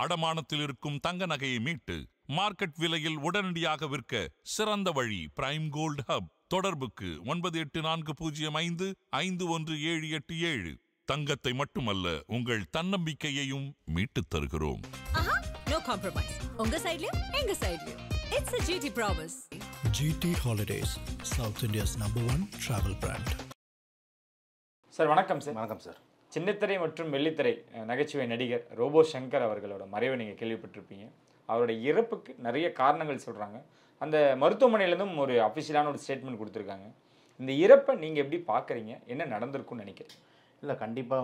அடமானத்தில் இருக்கும் தங்க நகையை மீட்டு மார்க்கெட் விலையில் உடனடியாக விற்க சிறந்த வழி பிரைம் கோல்ட் ஹப். தொடர்புக்கு 9840551787. தங்கத்தை மட்டுமல்ல, உங்கள் தன்னம்பிக்கையையும் மீட்டுத் தருகிறோம். No compromise. உங்க சைடுலயும் எங்க சைடுலயும். It's a GT promise. GT Holidays, South India's #1 travel brand. Sir வணக்கம் சார். வணக்கம் சார். சின்னத்திரை மற்றும் வெள்ளித்திரை நகைச்சுவை நடிகர் ரோபோ சங்கர் அவர்களோட மறைவை நீங்கள் கேள்விப்பட்டிருப்பீங்க. அவரோட இறப்புக்கு நிறைய காரணங்கள் சொல்கிறாங்க. அந்த மருத்துவமனையிலேருந்தும் ஒரு அஃபிஷியலான ஒரு ஸ்டேட்மெண்ட் கொடுத்துருக்காங்க. இந்த இறப்பை நீங்கள் எப்படி பார்க்குறீங்க, என்ன நடந்திருக்குன்னு நினைக்கிறீங்க? இல்லை, கண்டிப்பாக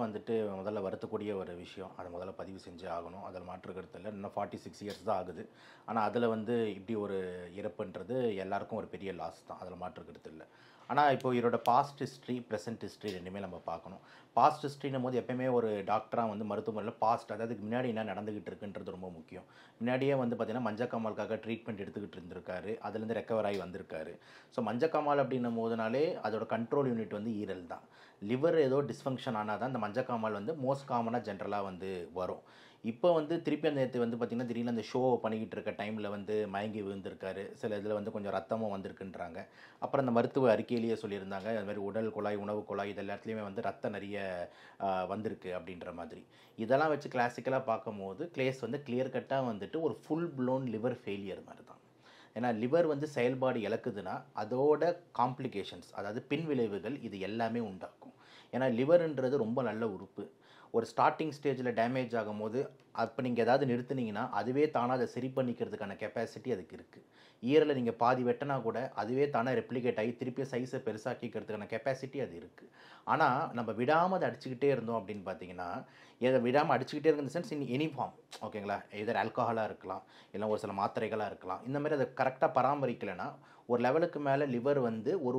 முதல்ல வருத்தக்கூடிய ஒரு விஷயம். அதை முதல்ல பதிவு செஞ்சு ஆகணும். அதில் மாற்று கருத்து இல்லை. இன்னும் 46 இயர்ஸ் தான் ஆகுது. ஆனால் அதில் இப்படி ஒரு இறப்புன்றது எல்லாருக்கும் ஒரு பெரிய லாஸ் தான். அதில் மாற்று கருத்து இல்லை. ஆனால் இப்போ இவரோட பாஸ்ட் ஹிஸ்ட்ரி, ப்ரெசென்ட் ஹிஸ்ட்ரி ரெண்டுமே நம்ம பார்க்கணும். பாஸ்ட் ஹிஸ்ட்ரின்னும் போது எப்போயுமே ஒரு டாக்டராக மருத்துவமனையில் பாஸ்ட், அதாவது முன்னாடி என்ன நடந்துகிட்டு இருக்குன்றது ரொம்ப முக்கியம். முன்னாடியே பார்த்திங்கன்னா மஞ்சக்காமாலுக்காக ட்ரீட்மெண்ட் எடுத்துக்கிட்டு இருந்திருக்காரு. அதுலேருந்து ரெக்கவர் ஆகி வந்திருக்காரு. ஸோ மஞ்சக்காமால் அப்படின்னும் போதுனாலே அதோட கண்ட்ரோல் யூனிட் ஈரல் தான். லிவர் ஏதோ டிஸ்ஃபங்க்ஷன் ஆனால் தான் இந்த மஞ்சக்காமால் மோஸ்ட் காமனாக ஜென்ரலாக வரும். இப்போ திருப்பி அந்த நேற்று பார்த்திங்கன்னா திடீர்னு அந்த ஷோ பண்ணிக்கிட்டு இருக்க டைமில் மயங்கி விழுந்திருக்காரு. சில இதில் கொஞ்சம் ரத்தமும் வந்திருக்குன்றாங்க. அப்புறம் அந்த மருத்துவ அறிக்கையிலேயே சொல்லியிருந்தாங்க, அது மாதிரி உடல் குழாய், உணவு குழாய் இது எல்லாத்துலேயுமே ரத்தம் நிறைய வந்திருக்கு அப்படின்ற மாதிரி. இதெல்லாம் வச்சு கிளாசிக்கலாக பார்க்கும்போது கிளேஸ் கிளியர் கட்டாக ஒரு ஃபுல் ப்ளோன் லிவர் ஃபெயிலியர் மாதிரி தான். ஏன்னா லிவர் செயல்பாடு இழக்குதுன்னா அதோட காம்ப்ளிகேஷன்ஸ், அதாவது பின் விளைவுகள் இது எல்லாமே உண்டாக்கும். ஏன்னா லிவருன்றது ரொம்ப நல்ல உறுப்பு. ஒரு ஸ்டார்டிங் ஸ்டேஜில் டேமேஜ் ஆகும்போது அப்போ நீங்கள் ஏதாவது நிறுத்துனீங்கன்னா அதுவே தானாக அதை சரி பண்ணிக்கிறதுக்கான கெப்பாசிட்டி அதுக்கு இருக்குது. ஈரலை நீங்கள் பாதி வெட்டினா கூட அதுவே தானாக ரெப்ளிகேட் ஆகி திருப்பி சைஸை பெருசாக்கிக்கிறதுக்கான கெப்பாசிட்டி அது இருக்குது. ஆனால் நம்ம விடாமல் அதை அடிச்சுக்கிட்டே இருந்தோம் அப்படின்னு பார்த்தீங்கன்னா, இதை விடாமல் அடிச்சுக்கிட்டே இருக்கிற சென்ஸ் இன் எனி ஃபார்ம், ஓகேங்களா, எதர் ஆல்கஹாலாக இருக்கலாம், இல்லை ஒரு சில மாத்திரைகளாக இருக்கலாம். இந்த மாதிரி அதை கரெக்டாக பராமரிக்கலைன்னா ஒரு லெவலுக்கு மேலே லிவர்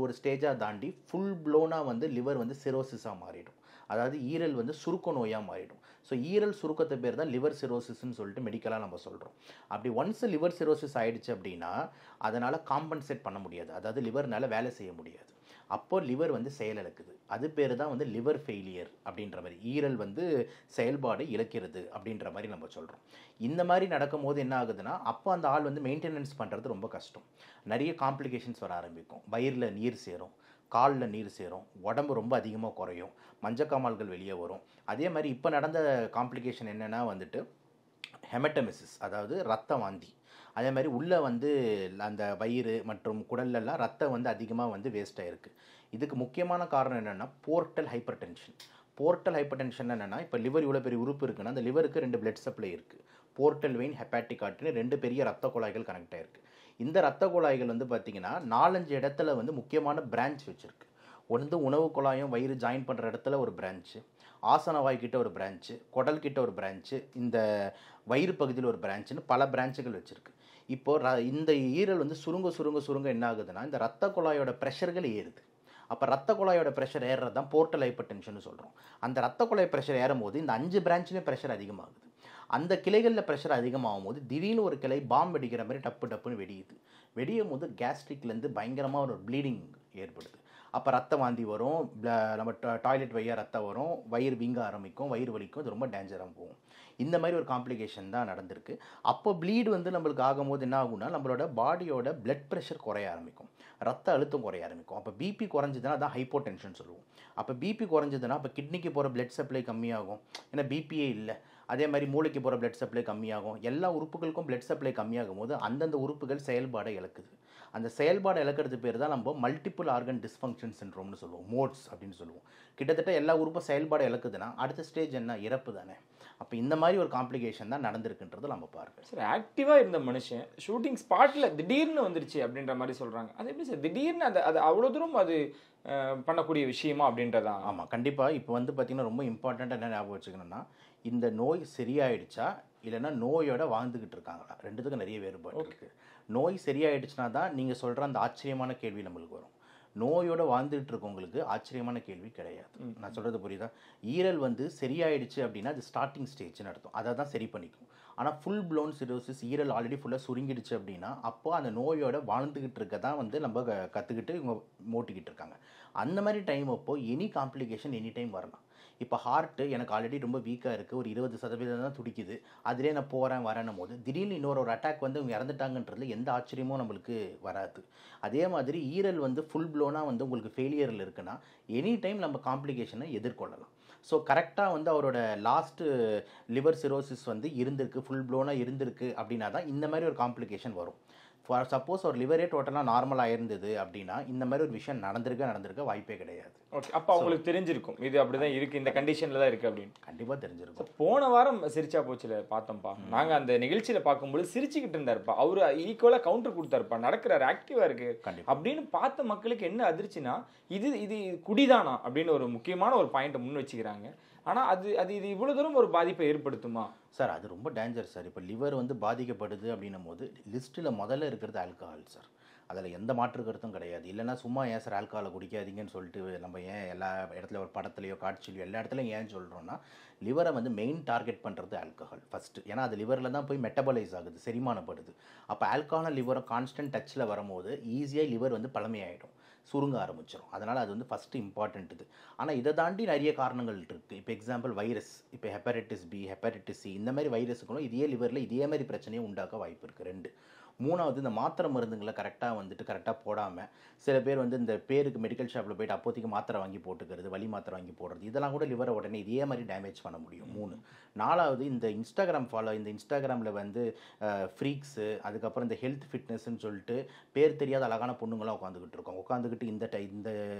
ஒரு ஸ்டேஜாக தாண்டி ஃபுல் ப்ளோனாக லிவர் சிரோசிஸாக மாறிடும். அதாவது ஈரல் சுருக்க நோயாக மாறிடும். ஸோ ஈரல் சுருக்கத்தை பேர் தான் லிவர் சிரோசிஸ்ன்னு சொல்லிட்டு மெடிக்கலாக நம்ம சொல்கிறோம். அப்படி ஒன்ஸ் லிவர் சிரோசிஸ் ஆகிடுச்சு அப்படின்னா அதனால் காம்பன்சேட் பண்ண முடியாது. அதாவது லிவர்னால் வேலை செய்ய முடியாது. அப்போ லிவர் செயலிழக்குது. அது பேர் தான் லிவர் ஃபெயிலியர் அப்படின்ற மாதிரி. ஈரல் செயல்பாடு இழக்கிறது அப்படின்ற மாதிரி நம்ம சொல்கிறோம். இந்த மாதிரி நடக்கும்போது என்ன ஆகுதுன்னா, அப்போ அந்த ஆள் மெயின்டெனன்ஸ் பண்ணுறது ரொம்ப கஷ்டம். நிறைய காம்ப்ளிகேஷன்ஸ் வர ஆரம்பிக்கும். வயிறில் நீர் சேரும், காலில் நீர் சேரும், உடம்பு ரொம்ப அதிகமாக குறையும், மஞ்சக்காமால்கள் வெளியே வரும். அதே மாதிரி இப்போ நடந்த காம்ப்ளிகேஷன் என்னென்னா ஹெமட்டமிசிஸ், அதாவது ரத்த வாந்தி. அதே மாதிரி உள்ளே அந்த வயிறு மற்றும் குடல்லெல்லாம் ரத்தம் அதிகமாக வேஸ்ட் ஆகிருக்கு. இதுக்கு முக்கியமான காரணம் என்னென்னா portal hyper tension. Portal hyper tension என்னென்னா, இப்போ லிவர் இவ்வளோ பெரிய உறுப்பு இருக்குன்னா அந்த லிவருக்கு 2 பிளட் சப்ளை இருக்குது. போர்ட்டல் வெயின், ஹெப்பாட்டிக் ஆர்டரி, 2 பெரிய ரத்த குழாய்கள் கனெக்ட் ஆகிருக்கு. இந்த ரத்த குழாய்கள் பார்த்திங்கன்னா 4-5 இடத்துல முக்கியமான பிரான்ச் வச்சுருக்கு. உணவு குழாயும் வயிறு ஜாயின் பண்ணுற இடத்துல ஒரு பிரான்ச்சு, ஆசனவாய் கிட்ட ஒரு பிரான்ச்சு, குடல் கிட்ட ஒரு பிரான்ச்சு, இந்த வயிறு பகுதியில் ஒரு பிரான்ச்சுன்னு பல பிரான்ச்சுகள் வச்சுருக்கு. இப்போது இந்த ஈரல் சுருங்க சுருங்க சுருங்க என்ன ஆகுதுன்னா இந்த ரத்த குழாயோட ப்ரெஷர்கள் ஏறுது. அப்போ ரத்த குழாயோட ப்ரெஷர் ஏறுறது தான் போர்ட்டல் ஹைப்பர் டென்ஷன் சொல்கிறோம். அந்த ரத்த குழாய் ப்ரெஷர் ஏறும் போது இந்த 5 பிரான்ச்லேயும் ப்ரெஷர் அதிகமாகுது. அந்த கிளைகளில் ப்ரெஷர் அதிகமாகும் போது திடீர்னு ஒரு கிளை பாம்பு வெடிக்கிற மாதிரி டப்பு டப்புன்னு வெடியுது. வெடியும் போது கேஸ்ட்ரிக்லேருந்து பயங்கரமாக ஒரு ப்ளீடிங் ஏற்படுது. அப்போ ரத்த வாந்தி வரும், நம்ம டாய்லெட் வழியாக ரத்தம் வரும், வயிறு வீங்க ஆரம்பிக்கும், வயிறு வலிக்கும், இது ரொம்ப டேஞ்சராக போகும். இந்த மாதிரி ஒரு காம்ப்ளிகேஷன் தான் நடந்திருக்கு. அப்போ ப்ளீடு நம்மளுக்கு ஆகும்போது என்ன ஆகும்னா நம்மளோட பாடியோட பிளட் ப்ரெஷர் குறைய ஆரம்பிக்கும், ரத்த அழுத்தம் குறைய ஆரம்பிக்கும். அப்போ பிபி குறைஞ்சதுன்னா அதான் ஹைப்போ டென்ஷன் சொல்லுவோம். அப்போ பிபி குறைஞ்சதுன்னா அப்போ கிட்னிக்கு போகிற பிளட் சப்ளை கம்மியாகும். ஏன்னா பிபியே இல்லை. அதே மாதிரி மூளைக்கு போகிற பிளட் சப்ளை கம்மியாகும். எல்லா உறுப்புகளுக்கும் பிளட் சப்ளை கம்மியாகும் போது அந்தந்த உறுப்புகள் செயல்பாடை இழக்குது. அந்த செயல்பாடு இழக்கிறது பேர் தான் நம்ம மல்டிபிள் ஆர்கன் டிஸ்ஃபங்க்ஷன் சிண்ட்ரோம்னு சொல்லுவோம், மோட்ஸ் அப்படின்னு சொல்லுவோம். கிட்டத்தட்ட எல்லா உறுப்பும் செயல்பாடு இழக்குதுன்னா அடுத்த ஸ்டேஜ் என்ன, இறப்பு தானே. அப்போ இந்த மாதிரி ஒரு காம்ப்ளிகேஷன் தான் நடந்திருக்குன்றது நம்ம பார்க்கணும். சார், ஆக்டிவாக இருந்த மனுஷன் ஷூட்டிங் ஸ்பாட்டில் திடீர்னு வந்துருச்சு அப்படின்ற மாதிரி சொல்கிறாங்க. அது எப்படி சார் திடீர்னு அது அவ்வளோ தூரம் அது பண்ணக்கூடிய விஷயமா அப்படின்றதா? ஆமாம், கண்டிப்பாக. இப்போ பார்த்திங்கன்னா ரொம்ப இம்பார்ட்டண்ட்டாக என்ன ஞாபகம் வச்சுக்கணும்னா, இந்த நோய் சரியாயிடுச்சா இல்லைன்னா நோயோட வாழ்ந்துக்கிட்டு இருக்காங்களா, ரெண்டுத்துக்கும் நிறைய வேறுபாடு இருக்குது. நோய் சரியாயிடுச்சுனா தான் நீங்கள் சொல்கிற அந்த ஆச்சரியமான கேள்வி நம்மளுக்கு வரும். நோயோட வாழ்ந்துட்டு இருக்கவங்களுக்கு ஆச்சரியமான கேள்வி கிடையாது. நான் சொல்கிறது புரியுதா? ஈரல் சரியாயிடுச்சு அப்படின்னா அது ஸ்டார்டிங் ஸ்டேஜ்னு அர்த்தம். அதை தான் சரி பண்ணிக்கும். ஆனால் ஃபுல் ப்ளோன் சிரோசிஸ், ஈரல் ஆல்ரெடி ஃபுல்லாக சுருங்கிடுச்சு அப்படின்னா அப்போ அந்த நோயோட வாழ்ந்துக்கிட்டு இருக்க தான் நம்ம கற்றுக்கிட்டு இவங்க ஓட்டிக்கிட்டு இருக்காங்க. அந்த மாதிரி டைம் அப்போது எனி காம்ப்ளிகேஷன் எனி டைம் வரலாம். இப்போ ஹார்ட்டு எனக்கு ஆல்ரெடி ரொம்ப வீக்காக இருக்குது, ஒரு 20% தான் துடிக்குது, அதிலே நான் போகிறேன் வரேன்னும் போது திடீர்னு இன்னொரு அட்டாக் வந்து இவங்க இறந்துட்டாங்கன்றதுல எந்த ஆச்சரியமும் நம்மளுக்கு வராது. அதே மாதிரி ஈரல் வந்து ஃபுல் ப்ளோனாக வந்து உங்களுக்கு ஃபெயிலியரில் இருக்குன்னா எனி டைம் நம்ம காம்ப்ளிகேஷனை எதிர்கொள்ளலாம். ஸோ கரெக்டாக வந்து அவரோட லாஸ்ட்டு லிவர் சிரோசிஸ் வந்து இருந்திருக்கு, ஃபுல் ப்ளோனாக இருந்திருக்கு அப்படின்னா தான் இந்த மாதிரி ஒரு காம்ப்ளிகேஷன் வரும். ஃபார் சப்போஸ் ஒரு லிவரே டோட்டலாக நார்மலாக இருந்தது அப்படின்னா இந்த மாதிரி ஒரு விஷயம் நடந்திருக்க வாய்ப்பே கிடையாது. ஓகே, அப்போ அவங்களுக்கு தெரிஞ்சிருக்கும் இது அப்படிதான் இருக்குது, இந்த கண்டிஷனில் தான் இருக்குது அப்படின்னு. கண்டிப்பாக தெரிஞ்சிருக்கும். போன வாரம் சிரிச்சா போச்சுல பார்த்தோம்ப்பா, நாங்கள் அந்த நிகழ்ச்சியில் பார்க்கும்போது சிரிச்சுக்கிட்டு இருந்தாருப்பா, அவரு ஈக்குவலாக கவுண்டர் கொடுத்தாருப்பா, நடக்கிறாரு, ஆக்டிவாக இருக்கு அப்படின்னு பார்த்த மக்களுக்கு என்ன அதிர்ச்சினா இது இது குடிதானா அப்படின்னு ஒரு முக்கியமான ஒரு பாயிண்ட்டை முன் வச்சுக்கிறாங்க. ஆனால் இது இவ்வளோ தூரம் ஒரு பாதிப்பை ஏற்படுத்துமா சார்? அது ரொம்ப டேஞ்சர் சார். இப்போ லிவர் வந்து பாதிக்கப்படுது அப்படின்னும் போது லிஸ்ட்டில் முதல்ல இருக்கிறது ஆல்கஹால் சார். அதில் எந்த மாற்று கருத்தும் கிடையாது. இல்லைனா சும்மா ஏன் சார் ஆல்கஹாலை குடிக்காதீங்கன்னு சொல்லிட்டு நம்ம ஏன் எல்லா இடத்துல ஒரு படத்துலையோ காட்சிலையோ எல்லா இடத்துலையும் ஏன் சொல்கிறோன்னா லிவரை வந்து மெயின் டார்கெட் பண்ணுறது ஆல்கஹால் ஃபஸ்ட்டு. ஏன்னா அது லிவரில் தான் போய் மெட்டபலைஸ் ஆகுது, செரிமானப்படுது. அப்போ ஆல்கஹால் லிவரும் கான்ஸ்டன்ட் டச்சில் வரும்போது ஈஸியாக லிவர் வந்து பழமையாயிடும், சுருங்க ஆரம்பிச்சிடும். அதனால் அது வந்து ஃபஸ்ட்டு இம்பார்ட்டண்ட் இது. ஆனால் இதை தாண்டி நிறைய காரணங்கள் இருக்குது. இப்போ எக்ஸாம்பிள் வைரஸ், இப்போ ஹெப்படைட்டிஸ் பி, ஹெப்படைட்டிஸ் சி, இந்த மாதிரி வைரஸுகளும் இதே லிவரில் இதே மாதிரி பிரச்சனையை உண்டாக்க வாய்ப்பு இருக்குது. 2. 3வது இந்த மாத்திரை மருந்துங்களை கரெக்டாக போடாமல் சில பேர் வந்து இந்த பேருக்கு மெடிக்கல் ஷாப்பில் போய்ட்டு அப்போதைக்கு மாத்திரை வாங்கி போட்டுக்கிறது, வலி மாத்திரை வாங்கி போடுறது, இதெல்லாம் கூட லிவரை உடனே இதே மாதிரி டேமேஜ் பண்ண முடியும். 3. 4வது இந்த இன்ஸ்டாகிராமில் வந்து ஃப்ரீக்ஸு, அதுக்கப்புறம் இந்த ஹெல்த் ஃபிட்னஸ்ன்னு சொல்லிட்டு பேர் தெரியாத அழகான பொண்ணுங்களாம் உட்காந்துக்கிட்டு இந்த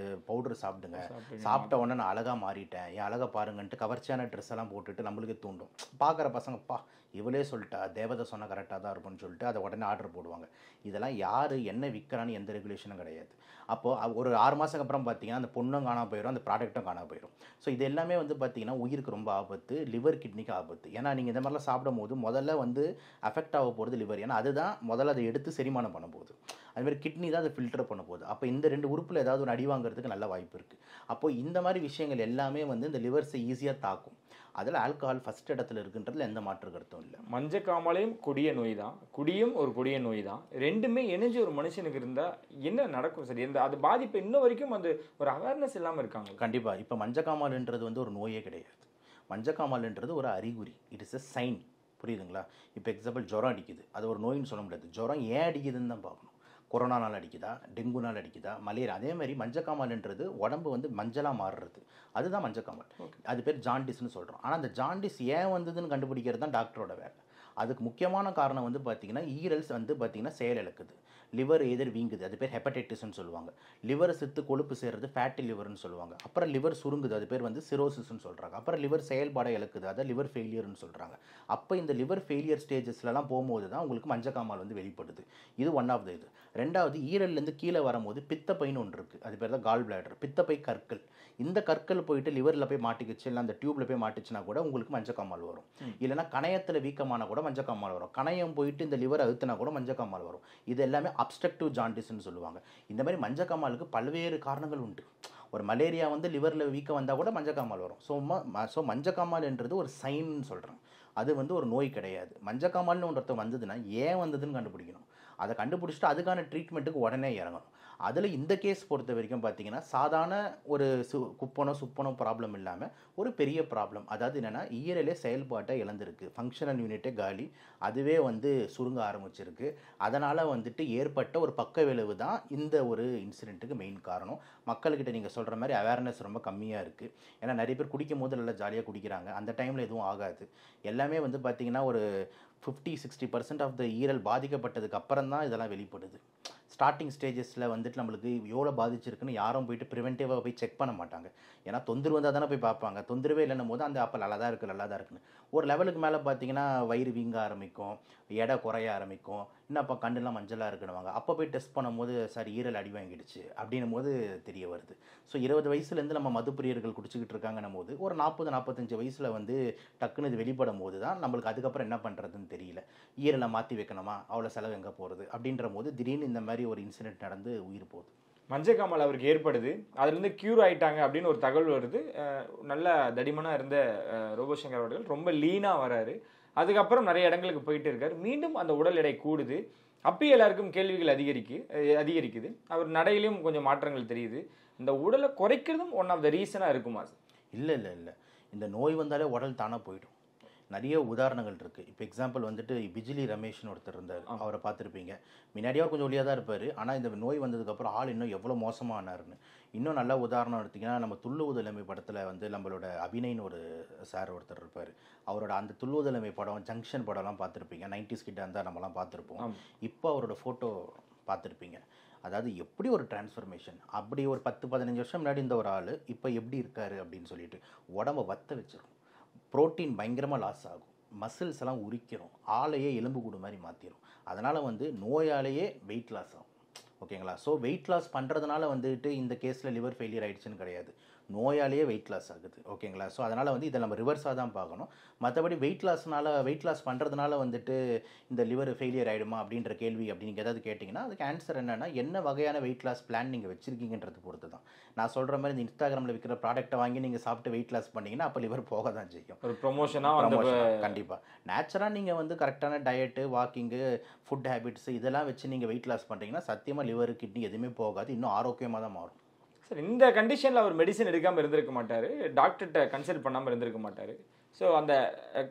பவுடர் சாப்பிடுங்க, சாப்பிட்ட உடனே நான் அழகாக மாறிட்டேன், என் அழகாக பாருங்கன்ட்டு கவர்ச்சியான ட்ரெஸ் எல்லாம் போட்டுட்டு நம்மளுக்கு தூண்டும். பார்க்குற பசங்கப்பா இவளே சொல்லிட்டா தேவதை சொன்னால் கரெக்டாக தான் இருக்கும்னு சொல்லிட்டு அதை உடனே ஆர்டர் போடுவாங்க. இதெல்லாம் யார் என்ன விற்கிறான்னு எந்த ரெகுலேஷனும் கிடையாது. அப்போது ஒரு 6 மாதத்துக்கு அப்புறம் பார்த்தீங்கன்னா அந்த பொண்ணும் காணாமல் போயிடும், அந்த ப்ராடக்ட்டும் காணாமல் போயிடும். ஸோ இது எல்லாமே வந்து பார்த்தீங்கன்னா உயிருக்கு ரொம்ப ஆபத்து, லிவர் கிட்னிக்கு ஆபத்து. ஏன்னா நீங்கள் இந்த மாதிரிலாம் சாப்பிடும் போது முதல்ல வந்து அஃபெக்ட் ஆக போகிறது லிவர். ஏன்னா அதுதான் முதல்ல அதை எடுத்து செரிமானம் பண்ண போகுது, அதுமாதிரி கிட்னி தான் அதை ஃபில்டர் பண்ண போகுது. அப்போ இந்த 2 உறுப்பில் ஏதாவது ஒரு அடி வாங்குறதுக்கு நல்ல வாய்ப்பு இருக்குது. அப்போது இந்த மாதிரி விஷயங்கள் எல்லாமே வந்து இந்த லிவர்ஸை ஈஸியாக தாக்கும். அதில் ஆல்கஹால் ஃபஸ்ட் இடத்துல இருக்குன்றதுல எந்த மாற்று கருத்தும் இல்லை. மஞ்சக்காமலையும் கொடிய நோய் தான், குடியும் ஒரு கொடிய நோய் தான். ரெண்டுமே இணைஞ்சு ஒரு மனுஷனுக்கு இருந்தால் என்ன நடக்கும் சார்? அது பாதிப்பு இன்ன வரைக்கும் அந்த ஒரு அவேர்னஸ் இல்லாமல் இருக்காங்க. கண்டிப்பாக. இப்போ மஞ்சக்காமல்ன்றது வந்து ஒரு நோயே கிடையாது. மஞ்சக்காமல்ன்றது ஒரு அறிகுறி, இட் இஸ் எ சைன். புரியுதுங்களா? இப்போ எக்ஸாம்பிள் ஜுரம் அடிக்குது, அது ஒரு நோயின்னு சொல்ல முடியாது. ஜுரம் ஏன் அடிக்குதுன்னு தான் பார்க்கணும். கொரோனானால் அடிக்குதா, டெங்குனால் அடிக்குதா, மலேரியா. அதே மாதிரி மஞ்சக்காமல்ன்றது உடம்பு வந்து மஞ்சளாக மாறுறது, அதுதான் மஞ்சக்காமல். அது பேர் ஜாண்டிஸ்ன்னு சொல்கிறோம். ஆனால் அந்த ஜாண்டிஸ் ஏன் வந்ததுன்னு கண்டுபிடிக்கிறது தான் டாக்டரோட வேலை. அதுக்கு முக்கியமான காரணம் வந்து பார்த்திங்கன்னா ஈரல்ஸ் வந்து பார்த்திங்கன்னா செயலிழக்குது, லிவர் எதிர் வீங்குது, அது பேர் ஹெப்படைட்டிஸ்ன்னு சொல்லுவாங்க. லிவர் செத்து கொழுப்பு சேர்றது ஃபேட்டி லிவர்னு சொல்லுவாங்க. அப்புறம் லிவர் சுருங்குது, அது பேர் வந்து சிரோசிஸ்ன்னு சொல்கிறாங்க. அப்புறம் லிவர் செயல்பாடை இழக்குது, அதை லிவர் ஃபெயிலியர்னு சொல்கிறாங்க. அப்போ இந்த லிவர் ஃபெயிலியர் ஸ்டேஜஸ்லாம் போகும்போது தான் உங்களுக்கு மஞ்சக்காமல் வந்து வெளிப்படுது. இது ஒன் ஆஃப் த இது. 2வது ஈரல்லேருந்து கீழே வரும்போது பித்தப்பைன்னு ஒன்று இருக்குது, அது பேர் தான் கால் பிளாடர், பித்தப்பை கற்கள். இந்த கற்கள் போயிட்டு லிவரில் போய் மாட்டிக்கிச்சு, இல்லை அந்த டியூப்பில் போய் மாட்டிச்சுன்னா கூட உங்களுக்கு மஞ்சக்காமல் வரும். இல்லைனா கணையத்தில் வீக்கமான கூட மஞ்சக்காமல் வரும். கணையம் போயிட்டு இந்த லிவர் அழுத்தினா கூட மஞ்சக்காமல் வரும். இது எல்லாமே அப்ஸ்ட்ரக்டிவ் ஜாண்டிஸ்ன்னு சொல்லுவாங்க. இந்த மாதிரி மஞ்சக்காமலுக்கு பல்வேறு காரணங்கள் உண்டு. ஒரு மலேரியா வந்து லிவரில் வீக்கம் வந்தால் கூட மஞ்சக்காமல் வரும். ஸோ மஞ்சக்காமல்ன்றது ஒரு சைன்னு சொல்கிறேன். அது வந்து ஒரு நோய் கிடையாது. மஞ்சக்காமல்னு ஒருத்தர் வந்ததுன்னா ஏன் வந்ததுன்னு கண்டுபிடிக்கணும். அதை கண்டுபிடிச்சிட்டு அதுக்கான ட்ரீட்மெண்ட்டுக்கு உடனே இறங்கணும். அதில் இந்த கேஸ் பொறுத்த வரைக்கும் பார்த்தீங்கன்னா சாதாரண ஒரு சுப்பனோ ப்ராப்ளம் இல்லாமல் ஒரு பெரிய ப்ராப்ளம். அதாவது என்னென்னா ஈரலே செயல்பாட்டை இழந்திருக்கு, ஃபங்க்ஷனல் யூனிட்டே காலி, அதுவே வந்து சுருங்க ஆரம்பிச்சிருக்கு. அதனால் வந்துட்டு ஏற்பட்ட ஒரு பக்க விளைவு தான் இந்த ஒரு இன்சிடெண்ட்டுக்கு மெயின் காரணம். மக்கள்கிட்ட நீங்கள் சொல்கிற மாதிரி அவேர்னஸ் ரொம்ப கம்மியாக இருக்குது. ஏன்னா நிறைய பேர் குடிக்கும் போது நல்லா ஜாலியாக குடிக்கிறாங்க, அந்த டைமில் எதுவும் ஆகாது. எல்லாமே வந்து பார்த்திங்கன்னா ஒரு 50-60% ஆஃப் த ஈரல் பாதிக்கப்பட்டதுக்கு அப்புறம் தான் இதெல்லாம் வெளிப்படுது. ஸ்டார்டிங் ஸ்டேஜஸில் வந்துட்டு நம்மளுக்கு எவ்வளோ பாதிச்சிருக்குன்னு யாரும் போயிட்டு ப்ரிவென்டிவாக போய் செக் பண்ண மாட்டாங்க. ஏன்னா தொந்தரவு வந்தால் தானே போய் பார்ப்பாங்க. தொந்தரவே இல்லைன்னும் போது அந்த அப்போ நல்லா தான் இருக்குன்னு ஒரு லெவலுக்கு மேலே பார்த்தீங்கன்னா வயிறு வீங்க ஆரம்பிக்கும், எடை குறைய ஆரம்பிக்கும், இன்னும் அப்போ கண்ணுலாம் மஞ்சளாக இருக்குன்னுவாங்க. அப்போ போய் டெஸ்ட் பண்ணும்போது சார் ஈரல் அடி வாங்கிடுச்சு அப்படின்னும் போது தெரிய வருது. ஸோ 20 வயசுலேருந்து நம்ம மதுப்பிரியர்கள் குடிச்சிக்கிட்டு இருக்காங்கன்னும் போது ஒரு 40-45 வயசில் வந்து டக்குன்னு இது வெளிப்படும் போது தான் நம்மளுக்கு அதுக்கப்புறம் என்ன பண்ணுறதுன்னு தெரியல. ஈரலை மாற்றி வைக்கணுமா, அவ்வளோ செலவு எங்கே போகிறது அப்படின்ற போது திடீர்னு இந்த மாதிரி ஒரு இன்சிடென்ட் நடந்து உயிர் போகுது. மஞ்சக்காமல் அவருக்கு ஏற்படுது, அதுலேருந்து க்யூர் ஆகிட்டாங்க அப்படின்னு ஒரு தகவல் வருது. நல்ல தடிமனாக இருந்த ரோபோசங்கர் அவர்கள் ரொம்ப லீனாக வராரு. அதுக்கப்புறம் நிறைய இடங்களுக்கு போயிட்டு இருக்காரு. மீண்டும் அந்த உடல் எடை கூடுது. அப்பயும் எல்லாருக்கும் கேள்விகள் அதிகரிக்குது. அவர் நடையிலையும் கொஞ்சம் மாற்றங்கள் தெரியுது. இந்த உடலை குறைக்கிறதும் ஒன் ஆஃப் த ரீசனாக இருக்குமா? இல்லை இந்த நோய் வந்தாலே உடல் தானாக போயிடும். நிறைய உதாரணங்கள் இருக்குது. இப்போ எக்ஸாம்பிள் வந்துட்டு பிஜிலி ரமேஷ்னு ஒருத்தர் இருந்தார், அவரை பார்த்துருப்பீங்க. முன்னாடியே அவர் கொஞ்சம் ஒளியாக தான் இருப்பார், ஆனால் இந்த நோய் வந்ததுக்கப்புறம் ஆள் இன்னும் எவ்வளோ மோசமானாருன்னு. இன்னும் நல்ல உதாரணம் எடுத்திங்கன்னா, நம்ம துள்ளுவதிலமை படத்தில் வந்து நம்மளோட அபிநய்னு ஒரு சார் ஒருத்தர் இருப்பார். அவரோட அந்த துள்ளுவதிலமை படம், ஜங்ஷன் படம்லாம் பார்த்துருப்பீங்க. 90s கிட்ட இருந்தால் நம்மலாம் பார்த்துருப்போம். இப்போ அவரோட ஃபோட்டோ பார்த்துருப்பீங்க. அதாவது எப்படி ஒரு டிரான்ஸ்ஃபர்மேஷன், அப்படி ஒரு 10-15 வருஷம் முன்னாடி இந்த ஒரு ஆள் இப்போ எப்படி இருக்காரு அப்படின்னு சொல்லிட்டு உடம்பை வத்த வச்சிடும். புரோட்டீன் பயங்கரமாக லாஸ் ஆகும், மசில்ஸ் எல்லாம் உரிக்கிறோம், ஆளையே எலும்பு கூடு மாதிரி மாற்றிடும். அதனால் வந்து நோயாலேயே வெயிட் லாஸ் ஆகும். ஓகேங்களா? ஸோ வெயிட் லாஸ் பண்ணுறதுனால வந்துட்டு இந்த கேஸில் லிவர் ஃபெயிலியர் ஆகிடுச்சுன்னு கிடையாது, நோயாலேயே வெயிட் லாஸ் ஆகுது. ஓகேங்களா? ஸோ அதனால் வந்து இதை நம்ம ரிவர்ஸாக தான் பார்க்கணும். மற்றபடி வெயிட் லாஸ் பண்ணுறதுனால வந்துட்டு இந்த லிவர் ஃபெயிலியர் ஆகிடுமா அப்படின்ற கேள்வி அப்படி நீங்கள் ஏதாவது கேட்டிங்கன்னா, அதுக்கு ஆன்சர் என்னென்னா, என்ன வகையான வெயிட் லாஸ் பிளான் நீங்கள் வச்சுருக்கீங்கன்றது பொறுத்து தான். நான் சொல்கிற மாதிரி இந்த இன்ஸ்டாகிராமில் விற்கிற ப்ராடக்ட்டை வாங்கி நீங்கள் சாப்பிட்டு வெயிட் லாஸ் பண்ணிங்கன்னா அப்போ லிவர் போக தான் செய்யும். ஒரு ப்ரொமோஷனாக கண்டிப்பாக நேச்சுராக நீங்கள் வந்து கரெக்டான டயட்டு, வாக்கிங்கு, ஃபுட் ஹேபிட்ஸு இதெல்லாம் வச்சு நீங்கள் வெயிட் லாஸ் பண்ணுறீங்கன்னா சத்தியமாக லிவர், கிட்னி எதுவுமே போகாது, இன்னும் ஆரோக்கியமாக தான் மாறும். சார், இந்த கண்டிஷனில் அவர் மெடிசன் எடுக்காமல் இருந்திருக்க மாட்டார், டாக்டர்கிட்ட கன்சல்ட் பண்ணாமல் இருந்திருக்க மாட்டார். ஸோ அந்த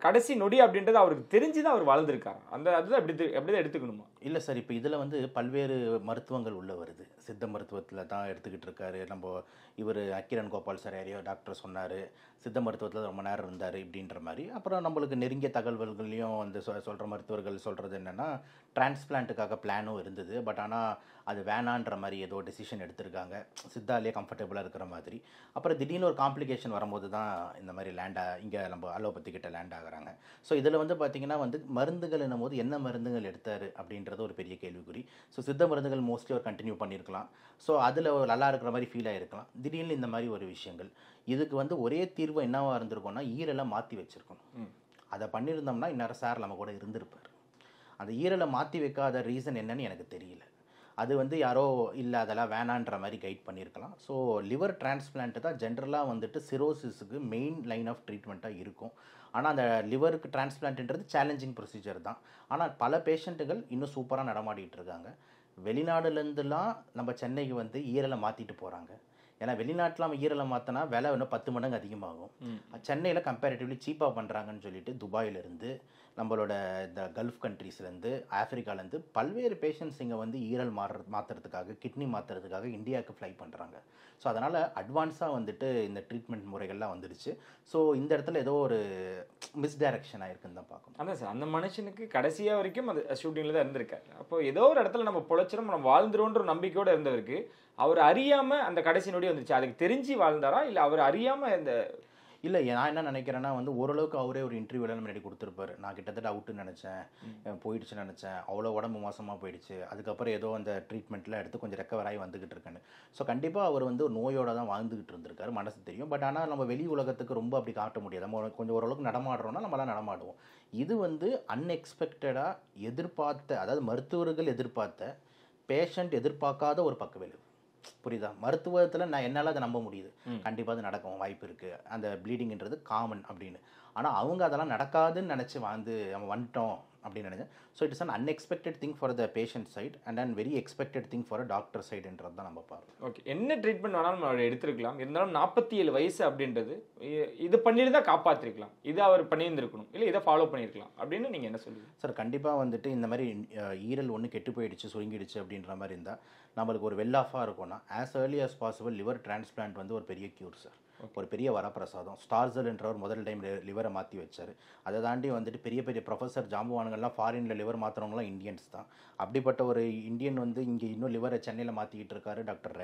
கடைசி நொடி அப்படின்றது அவருக்கு தெரிஞ்சு தான் அவர் வாழ்ந்திருக்காரு. அதுதான் எப்படி தான் எடுத்துக்கணுமா? இல்லை சார், இப்போ இதில் வந்து பல்வேறு மருத்துவங்கள் உள்ளே வருது. சித்த மருத்துவத்தில் தான் எடுத்துக்கிட்டு இருக்காரு. நம்ம இவர் அக்கிரன் கோபால் சார் யாரையோ டாக்டர் சொன்னார், சித்த மருத்துவத்தில் ரொம்ப நேரம் இருந்தார் இப்படின்ற மாதிரி. அப்புறம் நம்மளுக்கு நெருங்கிய தகவல்கள்லையும் வந்து சொல்கிற மருத்துவர்கள் சொல்கிறது என்னென்னா, டிரான்ஸ்பிளான்ட்டுக்காக பிளானும் இருந்தது, பட் ஆனால் அது வேணான்ற மாதிரி ஏதோ டெசிஷன் எடுத்திருக்காங்க, சித்தாலே கம்ஃபர்டபுளாக இருக்கிற மாதிரி. அப்புறம் திடீர்னு ஒரு காம்ப்ளிகேஷன் வரும்போது தான் இந்த மாதிரி இங்கே நம்ம அலோபதி கிட்ட லேண்ட் ஆகுறாங்க. ஸோ இதில் வந்து பார்த்திங்கன்னா வந்து மருந்துகள் என்னும் போது என்ன மருந்துகள் எடுத்தார் அப்படின்றது ஒரு பெரிய கேள்விக்குறி. ஸோ சித்த மருந்துகள் மோஸ்ட்லி அவர் கண்டினியூ பண்ணியிருக்கலாம், ஸோ அதில் நல்லா இருக்கிற மாதிரி ஃபீல் ஆகிருக்கலாம். திடீர்னு இந்த மாதிரி ஒரு விஷயங்கள், இதுக்கு வந்து ஒரே தீர்வு என்னவாக இருந்திருக்கும்னா, ஈரெல்லாம் மாற்றி வச்சுருக்கணும். அதை பண்ணியிருந்தோம்னா இந்நேரம் சார் நம்ம கூட இருந்திருப்பார். அந்த ஈரலை மாற்றி வைக்காத ரீசன் என்னன்னு எனக்கு தெரியல. அது வந்து யாரோ இல்லை அதெல்லாம் வேணான்ற மாதிரி கைட் பண்ணியிருக்கலாம். ஸோ லிவர் டிரான்ஸ்பிளான்ட்டு தான் ஜென்ரலாக வந்துட்டு சிரோசிஸுக்கு மெயின் லைன் ஆஃப் ட்ரீட்மெண்ட்டாக இருக்கும். ஆனால் அந்த லிவருக்கு டிரான்ஸ்பிளான்ட்ன்றது சேலஞ்சிங் ப்ரொசீஜர் தான். ஆனால் பல பேஷண்ட்டுகள் இன்னும் சூப்பராக நடமாடிட்டு இருக்காங்க. வெளிநாடுலேருந்துலாம் நம்ம சென்னைக்கு வந்து ஈரலை மாற்றிட்டு போகிறாங்க. ஏன்னா வெளிநாட்டில் நம்ம ஈரலை மாற்றினா விலை இன்னும் 10 மடங்கு அதிகமாகும். சென்னையில் கம்பேரிட்டிவ்லி சீப்பாக பண்ணுறாங்கன்னு சொல்லிட்டு துபாயிலேருந்து, நம்மளோட இந்த கல்ஃப் கண்ட்ரீஸ்லேருந்து, ஆஃப்ரிக்காலேருந்து பல்வேறு பேஷண்ட்ஸ் இங்கே வந்து ஈரல் மாற்றுறதுக்காக, கிட்னி மாற்றுறதுக்காக இந்தியாவுக்கு ஃப்ளை பண்ணுறாங்க. ஸோ அதனால் அட்வான்ஸாக வந்துட்டு இந்த ட்ரீட்மெண்ட் முறைகள்லாம் வந்துடுச்சு. ஸோ இந்த இடத்துல ஏதோ ஒரு மிஸ்டைரக்ஷன் ஆயிருக்குன்னு தான் பார்க்கணும். அதான் சார், அந்த மனுஷனுக்கு கடைசியாக வரைக்கும் அது ஷூட்டிங்கில் தான் இருந்திருக்காரு. அப்போ ஏதோ ஒரு இடத்துல நம்ம பொழைச்சிடும், நம்ம வாழ்ந்துருவோன்ற ஒரு நம்பிக்கையோடு இருந்தவருக்கு அவர் அறியாமல் அந்த கடைசி நொடி வந்துச்சு. அதுக்கு தெரிஞ்சு வாழ்ந்தாரா இல்லை அவர் அறியாமல் இந்த இல்லை, நான் என்ன நினைக்கிறேன்னா வந்து ஓரளவுக்கு அவரே ஒரு இன்டர்வியூலாம் முன்னாடி கொடுத்துருப்பாரு. நான் கிட்டத்தட்ட அவுட்டுன்னு நினச்சேன், போயிடுச்சுன்னு நினச்சேன், அவ்வளோ உடம்பு மோசமாக போயிடுச்சு, அதுக்கப்புறம் ஏதோ அந்த ட்ரீட்மெண்ட்டில் எடுத்து கொஞ்சம் ரெக்கவர் ஆகி வந்துக்கிட்டு இருக்கேன்னு. ஸோ கண்டிப்பாக அவர் வந்து நோயோட தான் வாழ்ந்துக்கிட்டு இருந்திருக்காரு, மனசு தெரியும். பட் ஆனால் நம்ம வெளி உலகத்துக்கு ரொம்ப அப்படி காட்ட முடியாது. நம்ம கொஞ்சம் ஓரளவுக்கு நடமாடுறோன்னா நம்மளாம் நடமாடுவோம். இது வந்து அன்எக்ஸ்பெக்டடாக எதிர்பார்த்த, அதாவது மருத்துவர்கள் எதிர்பார்த்த, பேஷண்ட் எதிர்பார்க்காத ஒரு பக்க விளைவு. புரியுதா? மருத்துவத்தில் நான் என்னால் அதை நம்ப முடியுது, கண்டிப்பாக அது நடக்கும் வாய்ப்பு இருக்குது, அந்த ப்ளீடிங்கிறது காமன் அப்படின்னு. ஆனால் அவங்க அதெல்லாம் நடக்காதுன்னு நினச்சி நம்ம வந்துட்டோம் அப்படின்னு நினைச்சேன். So it's an unexpected thing for the patient side and and very expected thing for a doctor சைடுன்றது தான் நம்ம பார்க்கணும். ஓகே, என்ன ட்ரீட்மெண்ட் வேணாலும் நம்ம எடுத்துருக்கலாம், இருந்தாலும் 47 வயசு அப்படின்றது இது பண்ணியிருந்தா காப்பாற்றிருக்கலாம், இதை அவர் பண்ணியிருந்திருக்கணும், இல்லை இதை ஃபாலோ பண்ணியிருக்கலாம் அப்படின்னு நீங்கள் என்ன சொல்லுவீங்க? சார், கண்டிப்பாக வந்துட்டு இந்த மாதிரி ஈரல் ஒன்று கெட்டு போயிடுச்சு, சுருங்கிடுச்சு அப்படின்ற மாதிரி இருந்தால் நம்மளுக்கு ஒரு வெல் ஆஃபாக இருக்கும்னா as early as possible liver transplant வந்து ஒரு பெரிய க்யூர் சார், ஒரு பெரிய வரப்பிரசாதம். ஸ்டார்சல் என்றவர் முதல் டைம் லிவரை மாற்றி வச்சார். அதை தாண்டி வந்துட்டு பெரிய பெரிய ப்ரொஃபஸர் ஜாம்பவான்கள்லாம் ஃபாரினில் லிவர் மாற்றுறவங்களாம் இந்தியன்ஸ் தான். அப்படிப்பட்ட ஒரு இந்தியன் வந்து இங்கே இன்னும் லிவரை சென்னையில் மாற்றிக்கிட்டு இருக்காரு டாக்டர்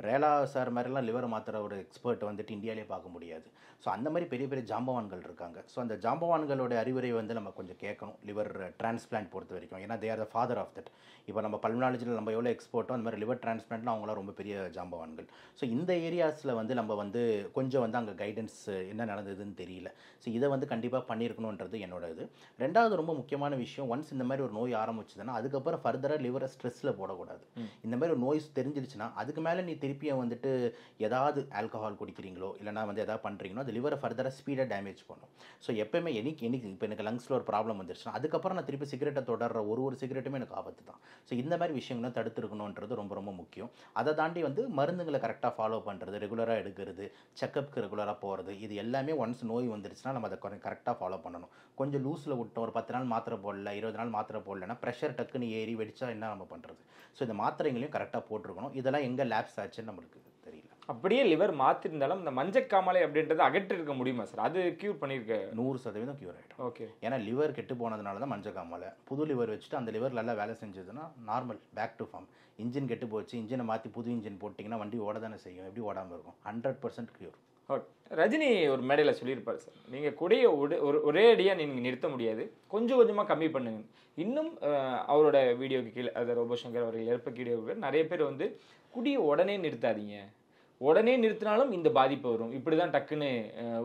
ரேலா சார் மாதிரிலாம் லிவர் மாத்திர ஒரு எக்ஸ்பர்ட் வந்துட்டு இந்தியாவிலே பார்க்க முடியாது. ஸோ அந்த மாதிரி பெரிய பெரிய ஜாம்பவான்கள் இருக்காங்க. ஸோ அந்த ஜாம்பவான்களோட அறிவுரை வந்து நம்ம கொஞ்சம் கேட்கணும் லிவர் டிரான்ஸ்பிளான்ட் பொறுத்த வரைக்கும். ஏன்னா they are the father of that. இப்போ நம்ம பல்மனாலஜியில் நம்ம எவ்வளோ எக்ஸ்பர்ட்டோ அந்த மாதிரி லிவர் டிரான்ஸ்பிளான்ட்லாம் அவங்களாம் ரொம்ப பெரிய ஜாம்பவான்கள். ஸோ இந்த ஏரியாஸில் வந்து நம்ம வந்து கொஞ்சம் வந்து அங்கே கைடன்ஸ் என்ன நடந்ததுன்னு தெரியல. ஸோ இதை வந்து கண்டிப்பாக பண்ணியிருக்கணுன்றது என்னோட இது. ரெண்டாவது ரொம்ப முக்கியமான விஷயம், ஒன்ஸ் இந்த மாதிரி ஒரு நோய் ஆரம்பிச்சதுன்னா அதுக்கப்புறம் ஃபர்தராக லிவரை ஸ்ட்ரெஸ்ஸில் போடக்கூடாது. இந்த மாதிரி ஒரு நோய் தெரிஞ்சிருச்சுன்னா அதுக்கு மேலே நீ திருப்பியும் வந்துட்டு ஏதாவது ஆல்கஹால் குடிக்கிறீங்களோ இல்லைனா வந்து எதாவது பண்ணுறீங்களோ அது லிவரை ஃபர்தராக ஸ்பீடாக டேமேஜ் பண்ணும். ஸோ எப்போயுமே எனக்கு இப்போ எனக்கு லங்ஸில் ஒரு ப்ராப்ளம் வந்துருச்சுன்னா அதுக்கப்புறம் நான் திருப்பி சிகரெட்டை தொடர்ற ஒரு சிகரெட்டுமே எனக்கு ஆபத்து தான். ஸோ இந்த மாதிரி விஷயங்களும் தடுத்துருக்கணுன்றது ரொம்ப ரொம்ப முக்கியம். அதை தாண்டி வந்து மருந்துங்களை கரெக்டாக ஃபாலோ பண்ணுறது, ரெகுலராக எடுக்கிறது, செக்கப்புக்கு ரெகுலராக போகிறது, இது எல்லாமே ஒன்ஸ் நோய் வந்துருச்சுன்னா நம்ம அதை கரெக்டாக ஃபாலோ பண்ணணும். கொஞ்சம் லூஸில் விட்டோம், ஒரு 10 நாள் மாத்திரை போடல, 20 நாள் மாத்திரை போடலன்னா ப்ரெஷர் டக்குன்னு ஏறி வெடிச்சா என்ன நம்ம பண்ணுறது? ஸோ இந்த மாத்திரைகளையும் கரெக்டாக போட்டிருக்கணும். இதெல்லாம் எங்கே லேப்ஸ் ஆச்சுன்னு நம்மளுக்கு தெரியல. அப்படியே லிவர் மாற்றிருந்தாலும் இந்த மஞ்சக்காமலை அப்படின்றத அகற்றிருக்க முடியுமா சார்? அது க்யூர் பண்ணியிருக்க 100% க்யூர் ஆகிடும். ஓகே. ஏன்னா லிவர் கெட்டு போனதுனால தான் மஞ்சக்காமலை. புது லிவர் வச்சுட்டு அந்த லிவர் நல்லா வேலை செஞ்சதுன்னா normal back to form. Engine கெட்டு போச்சு, இன்ஜினை மாற்றி புது இன்ஜின் போட்டிங்கன்னா வண்டி ஓட தானே செய்யும், எப்படி ஓடாமல் இருக்கும்? 100% க்யூர். ஓகே. ரஜினி ஒரு மேடையில் சொல்லியிருப்பார் சார், நீங்கள் கொடியை ஒரே அடியாக நீங்கள் நிறுத்த முடியாது, கொஞ்சம் கொஞ்சமாக கம்மி பண்ணுங்க. இன்னும் அவரோட வீடியோக்கு கீழே, அது ரோபோ சங்கர் அவர்கள் ஏற்ப வீடியோவுக்கு நிறைய பேர் வந்து குடியை உடனே நிறுத்தாதீங்க, உடனே நிறுத்தினாலும் இந்த பாதிப்பு வரும், இப்படி தான் டக்குன்னு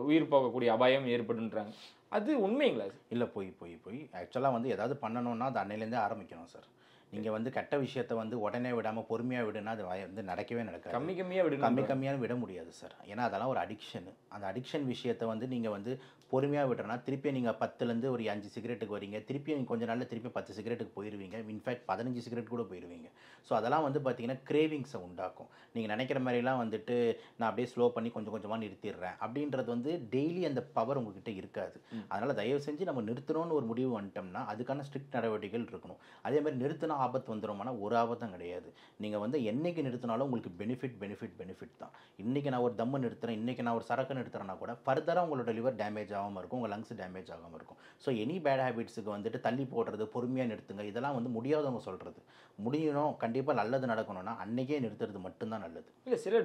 உயிர் போகக்கூடிய அபாயம் ஏற்படுன்றாங்க. அது உண்மைங்களா சார்? இல்லை, போய் ஆக்சுவலாக வந்து ஏதாவது பண்ணணும்னா அது அன்னையிலேருந்தே ஆரம்பிக்கணும் சார். நீங்கள் வந்து கெட்ட விஷயத்தை வந்து உடனே விடாமல் பொறுமையாக விடுனா அது வந்து நடக்கவே நடக்காது. கம்மியாக விட முடியாது சார். ஏன்னா அதெல்லாம் ஒரு அடிக்ஷன். அந்த அடிக்ஷன் விஷயத்தை வந்து நீங்கள் வந்து பொறுமையாக விடுறனா திருப்பி நீங்கள் 10லேருந்து ஒரு 5 சிகரெட்டுக்கு வரீங்க, திருப்பி நீங்கள் கொஞ்ச நாளில் திருப்பி 10 சிகரெட்டுக்கு போயிடுவீங்க, இன்ஃபேக்ட் 15 சிகரெட் கூட போயிடுவீங்க. ஸோ அதெல்லாம் வந்து பார்த்தீங்கன்னா கிரேவிங்ஸை உண்டாக்கும். நீங்கள் நினைக்கிற மாதிரிலாம் வந்துட்டு நான் அப்படியே ஸ்லோ பண்ணி கொஞ்சம் கொஞ்சமாக நிறுத்திடுறேன் அப்படின்றது வந்து டெய்லி அந்த பவர் உங்ககிட்ட இருக்காது. அதனால் தயவு செஞ்சு நம்ம நிறுத்தணும்னு ஒரு முடிவு வந்துட்டோம்னா அதுக்கான ஸ்ட்ரிக்ட் நடவடிக்கைகள் இருக்கணும். அதே மாதிரி நிறுத்தினா ஆபத்து வந்துடுமானா ஒரு ஆபத்தும் கிடையாது. நீங்கள் வந்து என்னைக்கு நிறுத்தினாலும் உங்களுக்கு பெனிஃபிட் தான். இன்றைக்கி நான் ஒரு தம்மு நிறுத்துறேன், இன்றைக்கி நான் ஒரு சரக்கு நிறுத்துறேன்னா கூட ஃபர்தராக உங்களோட லிவர் டேமேஜ் ஆகாமல் இருக்கும், உங்கள் லங்ஸ் டேமேஜ் ஆகாமல் இருக்கும். ஸோ எனி பேட் ஹேபிட்ஸுக்கு வந்துட்டு தள்ளி போடுறது, பொறுமையாக நிறுத்துங்க, இதெல்லாம் வந்து முடியாதவங்க சொல்கிறது. முடியணும், கண்டிப்பாக நல்லது நடக்கணும்னா அன்றைக்கே நிறுத்துறது மட்டும்தான் நல்லது. இல்லை, சில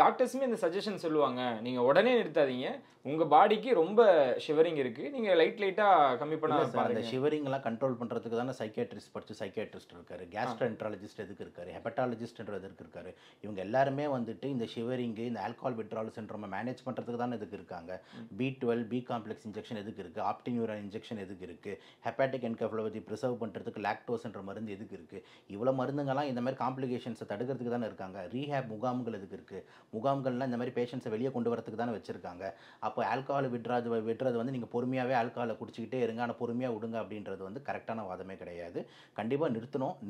டாக்டர்ஸுமே இந்த சஜஷன் சொல்லுவாங்க, நீங்கள் உடனே நிறுத்தாதீங்க, உங்கள் பாடிக்கு ரொம்ப ஷிவரிங் இருக்குது, நீங்கள் லைட்டாக கம்மி பண்ண. அந்த ஷிவரிங்லாம் கண்ட்ரோல் பண்ணுறதுக்கு தானே சைக்கியாட்ரிஸ்ட் படித்து சைக்கியாட்ரிஸ்ட் இருக்காரு, கேஸ்ட்ரோஎன்ட்ராலஜிஸ்ட் எதுக்கு இருக்காரு, ஹெப்பட்டாலஜிஸ்ட்ன்ற எதுக்கு இருக்காரு. இவங்க எல்லாருமே வந்துட்டு இந்த ஷிவரிங்கு, இந்த ஆல்கஹால் விட்ரால் சிண்ட்ரோமை மேனேஜ் பண்ணுறதுக்கு தானே எதுக்கு இருக்காங்க. B12 B காம்ப்ளெக்ஸ் இன்ஜெக்ஷன் எதுக்கு இருக்குது, ஆப்டினியூரான் இன்ஜெக்ஷன் எதுக்கு இருக்குது, ஹெப்பாட்டிக் என்கெஃபலோபதி ப்ரிசர்வ் பண்ணுறதுக்கு லாக்டோஸ்ன்ற மருந்து எதுக்கு இருக்குது. இவ்வளோ மருந்துங்கள்லாம் இந்த மாதிரி காம்ப்ளிகேஷன்ஸை தடுக்கிறதுக்கு தானே இருக்காங்க. ரீஹேப் முகாம்கள் எதுக்கு இருக்குது, முகாம்கள்லாம் இந்த மாதிரி பேஷண்ட்ஸை வெளியே கொண்டு வரதுக்கு தானே வச்சுருக்காங்க. அப்போ ஆல்கஹால் விடுறது வந்து நீங்கள் பொறுமையாகவே ஆல்கஹாலை குடிச்சிக்கிட்டே இருங்க, ஆனால் பொறுமையாக விடுங்க அப்படின்றது வந்து கரெக்டான வாதமே கிடையாது. கண்டிப்பாக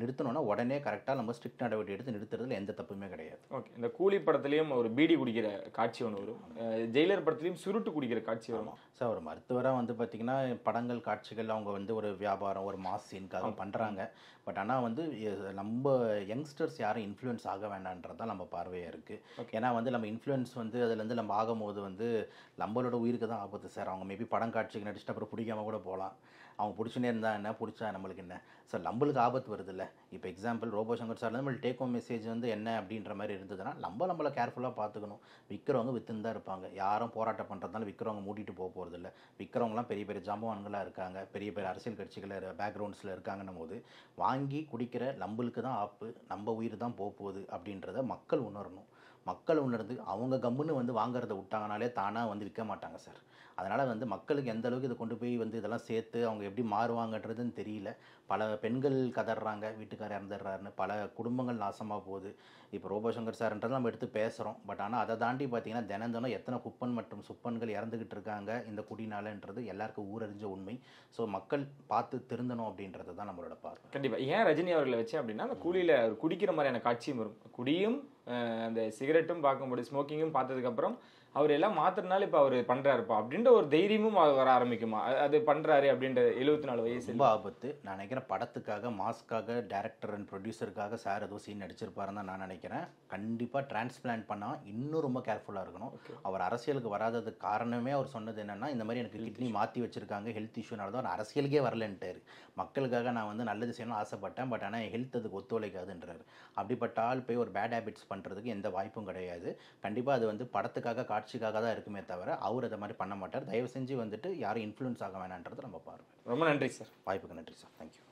நிறுத்தணும்னா உடனே கரெக்டாக நம்ம ஸ்ட்ரிக்ட் நடவடிக்கை எடுத்து நிறுத்துறதுல எந்த தப்புமே கிடையாது. ஓகே. இந்த கூலி படத்துலையும் ஒரு பீடி குடிக்கிற காட்சி ஒன்று வரும், ஜெயிலர் படத்துலையும் சுருட்டு குடிக்கிற காட்சி வரும். சார், ஒரு மருத்துவராக வந்து பார்த்திங்கன்னா படங்கள் காட்சிகள் அவங்க வந்து ஒரு வியாபாரம், ஒரு மாஸ் சீனுக்காக பண்ணுறாங்க. பட் ஆனால் வந்து நம்ம யங்ஸ்டர்ஸ் யாரும் இன்ஃப்ளூயன்ஸ் ஆக வேண்டான்றது தான் நம்ம பார்வையாக இருக்குது. ஏன்னா வந்து நம்ம இன்ஃப்ளூயன்ஸ் வந்து அதுலேருந்து நம்ம ஆகும்போது வந்து நம்மளோட உயிருக்கு தான் ஆபத்து சார். அவங்க மேபி படம் காட்சிக்கு நடிச்சுட்டு அப்புறம் பிடிக்காம கூட போகலாம். அவங்க பிடிச்சுனே இருந்தால் என்ன, பிடிச்சா நம்மளுக்கு என்ன சார், நம்மளுக்கு ஆபத்து வருது இல்லை. இப்போ எக்ஸாம்பிள் ரோபோ சங்கர் சார் நம்மளுக்கு டேக் ஹோம் மெசேஜ் வந்து என்ன அப்படின்ற மாதிரி இருந்ததுன்னா நம்மளை கேர்ஃபுல்லாக பார்த்துக்கணும். விற்கிறவங்க விற்றுன்னு தான் இருப்பாங்க, யாரும் போராட்டம் பண்ணுறதுனால விற்கிறவங்க மூடிட்டு போகிறது இல்லை. விற்கிறவங்களாம் பெரிய பெரிய ஜாம்பவான்களாக இருக்காங்க, பெரிய பெரிய அரசியல் கட்சிகள் பேக்ரவுண்ட்ஸில் இருக்காங்கன்னும் போது வாங்கி குடிக்கிற நம்மளுக்கு தான் ஆப்பு, நம்ம உயிர் தான் போகுது அப்படின்றத மக்கள் உணரணும். மக்கள் உணர்ந்து அவங்க கம்முன்னு வந்து வாங்குறத விட்டாங்கனாலே தானாக வந்து விற்க மாட்டாங்க சார். அதனால் வந்து மக்களுக்கு எந்த அளவுக்கு இதை கொண்டு போய் வந்து இதெல்லாம் சேர்த்து அவங்க எப்படி மாறுவாங்கன்றதுன்னு தெரியல. பல பெண்கள் கதறாங்க, வீட்டுக்காரர் இறந்துடுறாருன்னு, பல குடும்பங்கள் நாசமாக போகுது. இப்போ ரோபோ சங்கர் சார்ன்றது நம்ம எடுத்து பேசுகிறோம். பட் ஆனால் அதை தாண்டி பார்த்தீங்கன்னா தினம் எத்தனை குப்பன் மற்றும் சுப்பன்கள் இறந்துக்கிட்டு இருக்காங்க இந்த குடினாலன்றது எல்லாருக்கும் ஊரறிஞ்ச உண்மை. ஸோ மக்கள் பார்த்து திருந்தணும் அப்படின்றது தான் நம்மளோட பார்வை. கண்டிப்பாக. ஏன் ரஜினி அவர்களை வச்சு அப்படின்னா அந்த கூலியில் குடிக்கிற மாதிரியான காட்சியும் வரும். குடியும் அந்த சிகரெட்டும் பார்க்கும்போது, ஸ்மோக்கிங்கும் பார்த்ததுக்கப்புறம் அவர் எல்லாம் மாத்திரனால இப்போ அவர் பண்ணுறாருப்பா அப்படின்ற ஒரு தைரியமும் வர ஆரம்பிக்குமா, அது பண்ணுறாரு அப்படின்ற 74 வயசு. ரொம்ப ஆபத்து. நான் நினைக்கிறேன் படத்துக்காக, மாஸ்க்காக, டேரக்டர் அண்ட் ப்ரொடியூசருக்காக சார் ஏதோ சீன் நடிச்சிருப்பாருன்னு தான் நான் நினைக்கிறேன். கண்டிப்பாக டிரான்ஸ்பிளான்ட் பண்ணால் இன்னும் ரொம்ப கேர்ஃபுல்லாக இருக்கணும். அவர் அரசியலுக்கு வராததுக்கு காரணமே அவர் சொன்னது என்னென்னா, இந்த மாதிரி எனக்கு கிட்னி மாற்றி வச்சுருக்காங்க, ஹெல்த் இஷ்யூனால தான் அவர் அரசியலுக்கே வரலன்ட்டார். மக்களுக்காக நான் வந்து நல்லது செய்யணும்னு ஆசைப்பட்டேன், பட் ஆனால் ஹெல்த் அதுக்கு ஒத்துழைக்காதுன்றார். அப்படிப்பட்ட ஆள் போய் ஒரு பேட் ஹேபிட்ஸ் பண்ணுறதுக்கு எந்த வாய்ப்பும் கிடையாது. கண்டிப்பாக அது வந்து படத்துக்காக, காட்சிக்காக தான் இருக்குமே தவிர அவர் அதை மாதிரி பண்ண மாட்டார். தயவு செஞ்சு வந்துட்டு யாரும் இன்ஃப்ளூயன்ஸ் ஆக வேணான்றது நம்ம பார்வை. ரொம்ப நன்றி சார். வாய்ப்புக்கு நன்றி சார். தேங்க்யூ.